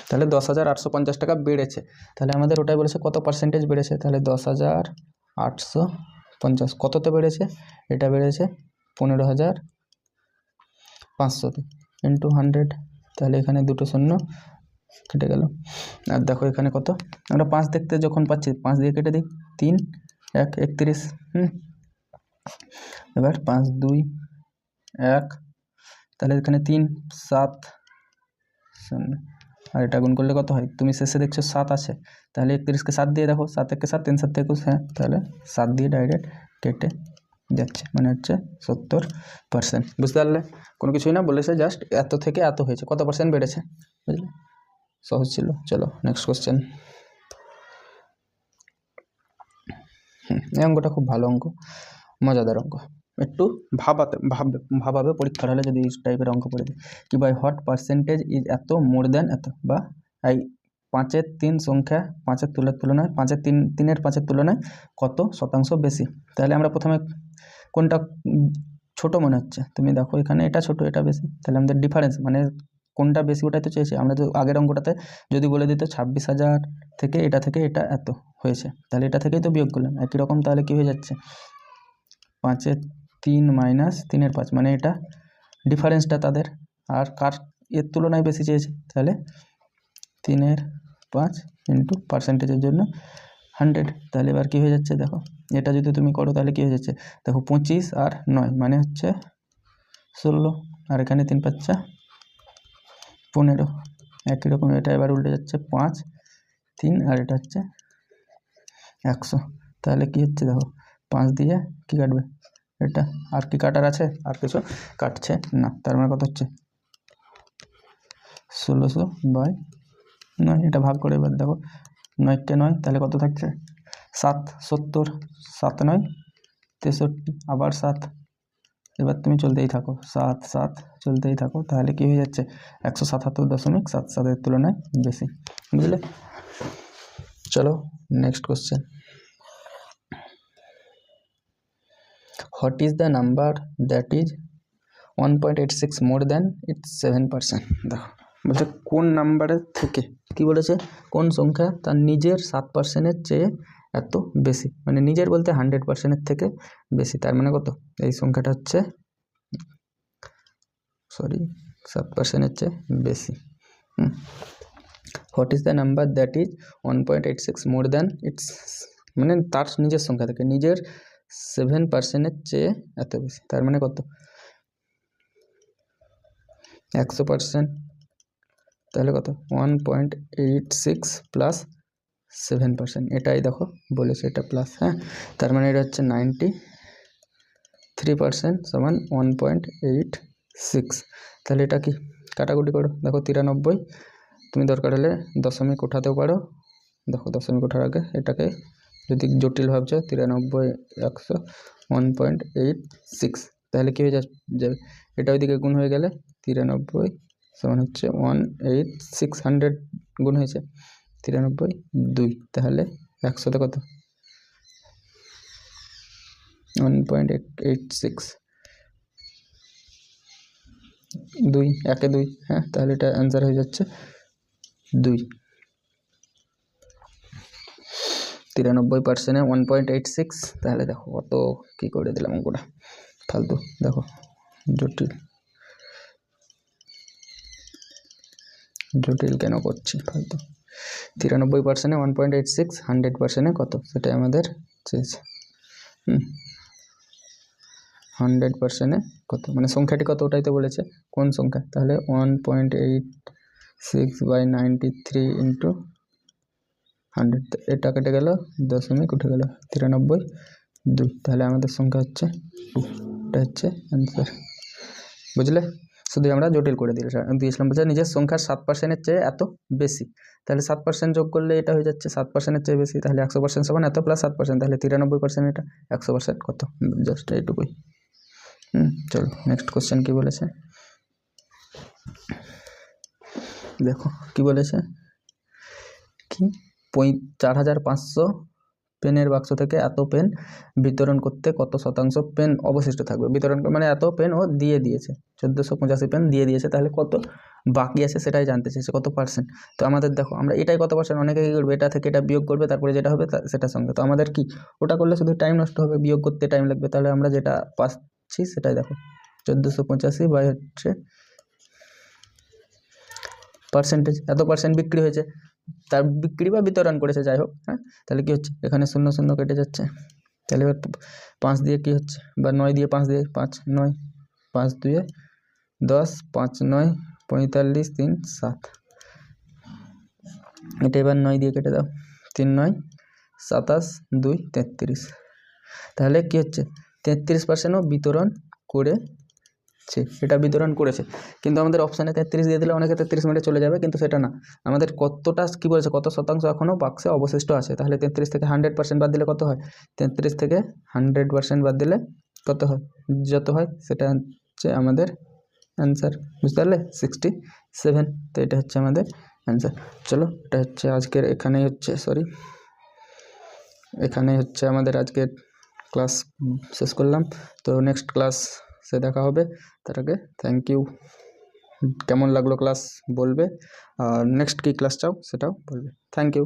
[SPEAKER 1] তাহলে 10,850 টাকা বেড়েছে। তাহলে আমাদের ওটাই বলেছে কত পার্সেন্টেজ বেড়েছে, তাহলে 10,000 850 কততে বেড়েছে? এটা বেড়েছে 15,500তে ইন্টু 100, তাহলে এখানে দুটো শূন্য কেটে গেল। আর দেখো এখানে কত, আমরা 5 দেখতে যখন পাচ্ছি 5 দিয়ে কেটে দিই, 3 1 31। এবার 5 2 1, তাহলে এখানে 3 7 0, আর এটা গুণ করলে কত হয়? তুমি শেষে দেখছো 7 আছে, তাহলে 31কে 7 দিয়ে দেখো, 7 1 7 3 7 21, হ্যাঁ তাহলে 7 দিয়ে ডাইরেক্ট কেটে যাচ্ছে, মানে হচ্ছে 70%। বুঝতে পারলে? কোনো কিছুই না, বলেছে জাস্ট এত থেকে এত হয়েছে, কত পার্সেন্ট বেড়েছে, বুঝলে? সহজ ছিল। চলো নেক্সট কোশ্চেন। এই অঙ্কটা খুব ভালো অঙ্ক, মজাদার অঙ্ক, একটু ভাবাবে পরীক্ষার হলে যদি এই টাইপের অঙ্ক পড়ে দিই। কি বাই হোয়াট পার্সেন্টেজ ইজ এত মোর দেন এত, বা এই 5-এর 3 সংখ্যা 5-এর তুলনায় 5-এর 3-এর 5-এর তুলনায় কত শতাংশ বেশি? তাহলে আমরা প্রথমে কোনটা ছোট মনে হচ্ছে? তুমি দেখো এখানে এটা ছোট এটা বেশি, তাহলে আমাদের ডিফারেন্স মানে কোনটা বেশি ওটাই তো চেয়েছি আমরা। তো আগের অঙ্কটাতে যদি বলে দিত 26,000 থেকে এটা এত হয়েছে, তাহলে এটা থেকেই তো বিয়োগ করলাম একই রকম। তাহলে কি হয়ে যাচ্ছে? 5-এর 3 মাইনাস 3-এর 5, মানে এটা ডিফারেন্সটা তাদের, আর কার এর তুলনায় বেশি চেয়েছে, তাহলে 3-এর 5 ইন্টু পার্সেন্টেজের জন্য 100। তাহলে এবার কী হয়ে যাচ্ছে দেখো, এটা যদি তুমি করো তাহলে কী হয়ে যাচ্ছে দেখো, 25 আর 9 মানে হচ্ছে 16, আর এখানে 3 5 15, একই রকম। এটা এবার উল্টে যাচ্ছে 5 3, আর এটা হচ্ছে 100। তাহলে কি হচ্ছে দেখো, 5 দিয়ে কি কাটবে? এটা আর কি কাটার আছে? আর কিছু কাটছে না, তার মানে কত হচ্ছে 1600/9। এটা ভাগ করে এবার দেখো 9কে 9, তাহলে কত থাকছে 7 70, 7 9 63, আবার 7, এবার তুমি চলতেই থাকো 7 7 চলতেই থাকো, তাহলে কি হয়ে যাচ্ছে 177.77-এর তুলনায় বেশি, বুঝলে? চলো next question. What is the number that is 1.86 more than it's 7%? দেখো বলছে কোন নাম্বারের থেকে, কি বলেছে, কোন সংখ্যা তার নিজের 7%-এর চেয়ে এত বেশি, মানে নিজের বলতে 100%-এর থেকে বেশি, তার মানে কত? এই সংখ্যাটা হচ্ছে 7%-এর চেয়ে বেশি। What is the number that is 1.86 more than it's, মানে তার নিজের সংখ্যা থেকে নিজের 7%-এর চেয়ে এত বেশি, তার মানে কত? 100%, তাহলে কত 1.86 প্লাস 7%, এটাই দেখো বলেছে এটা প্লাস, হ্যাঁ তার মানে এটা হচ্ছে 93% সমান 1.86। তাহলে এটা কি কাটাকুটি করো, দেখো 93, তুমি দরকার হলে দশমিক উঠাতেও পারো। দেখো দশমিক ওঠার আগে এটাকে যদি জটিল ভাবছো 93 100 1.86, তাহলে কী হয়ে যাবে, এটা ওইদিকে গুণ হয়ে গেলে 93 সমান হচ্ছে 186, 100 গুণ হয়েছে 93 2, তাহলে 100তে কত 1.86, 2 1 2, হ্যাঁ তাহলে এটা অ্যান্সার হয়ে যাচ্ছে 2। 93%-এ 1.86, তাহলে দেখো কত কী করে দিলাম অঙ্কটা ফালতু, দেখো জটিল কেন করছি ফালতু। 93%-এ 1.86, 100%-এ কত সেটাই আমাদের চেয়েছে। 100%-এ কত, মানে সংখ্যাটি কত ওটাই তো বলেছে, কোন সংখ্যা, তাহলে 1.86/93 ইন্টু 100, এটা কেটে গেল দশমিক উঠে গেল 93 2, তাহলে আমাদের সংখ্যা হচ্ছে 2, এটা হচ্ছে অ্যান্সার, বুঝলে? শুধু আমরা জটিল করে দিয়েছিলাম, বলছে নিজের সংখ্যার 7%-এর চেয়ে এত বেশি, তাহলে 7% যোগ করলে এটা হয়ে যাচ্ছে 7%-এর চেয়ে বেশি, তাহলে 100% সমান এত প্লাস 7%, তাহলে 93%, এটা 100% কত, জাস্ট এইটুকুই। চলো নেক্সট কোশ্চেন কি বলেছে দেখো, কি বলেছে, কি 4,500 পেনের বাক্স থেকে এত পেন বিতরণ করতে কত শতাংশ পেন অবশিষ্ট থাকবে? বিতরণ মানে এত পেন ও দিয়ে দিয়েছে, 1485 পেন দিয়ে দিয়েছে, তাহলে কত বাকি আছে সেটাই জানতে চাইছে, কত পার্সেন্ট। তো আমাদের দেখো আমরা এটাই কত পার্সেন্ট, অনেকে কী করবে, এটা থেকে এটা বিয়োগ করবে, তারপরে যেটা হবে সেটার সঙ্গে। তো আমাদের কি ওটা করলে শুধু টাইম নষ্ট হবে, বিয়োগ করতে টাইম লাগবে। তাহলে আমরা যেটা পাচ্ছি সেটাই দেখো, 1485 বাই হচ্ছে পার্সেন্টেজ, এত পার্সেন্ট বিক্রি হয়েছে, তার বিক্রি বা বিতরণ করেছে, যাই হোক। হ্যাঁ, তাহলে কী হচ্ছে, এখানে 0 0 কেটে যাচ্ছে। তাহলে এবার 5 দিয়ে কী হচ্ছে, বা 9 দিয়ে 5 দিয়ে 5 9 5 2 10 5 9 45 3 7, এটা এবার 9 দিয়ে কেটে দাও, 3 9 27 2 33। তাহলে কী হচ্ছে, 33%ও বিতরণ করেছে, এটা বিতরণ করেছে। কিন্তু আমাদের অপশানে 33 দিয়ে দিলে অনেকে 33 মিনিটে চলে যাবে, কিন্তু সেটা না, আমাদের কতটা কী বলেছে, কত শতাংশ এখনও বাক্সে অবশিষ্ট আছে। তাহলে 33 থেকে 100% বাদ দিলে কত হয়, 33 থেকে 100% বাদ দিলে কত হয়, যত হয় সেটা হচ্ছে আমাদের অ্যান্সার, বুঝতে পারলে, 67। তো এটা হচ্ছে আমাদের অ্যান্সার। চলো, এটা হচ্ছে আজকের, এখানেই হচ্ছে আমাদের আজকের ক্লাস শেষ করলাম। তো নেক্সট ক্লাসে দেখা হবে, তার আগে থ্যাংক ইউ। কেমন লাগলো ক্লাস বলবে, আর নেক্সট কী ক্লাস চাও সেটাও বলবে। Thank you.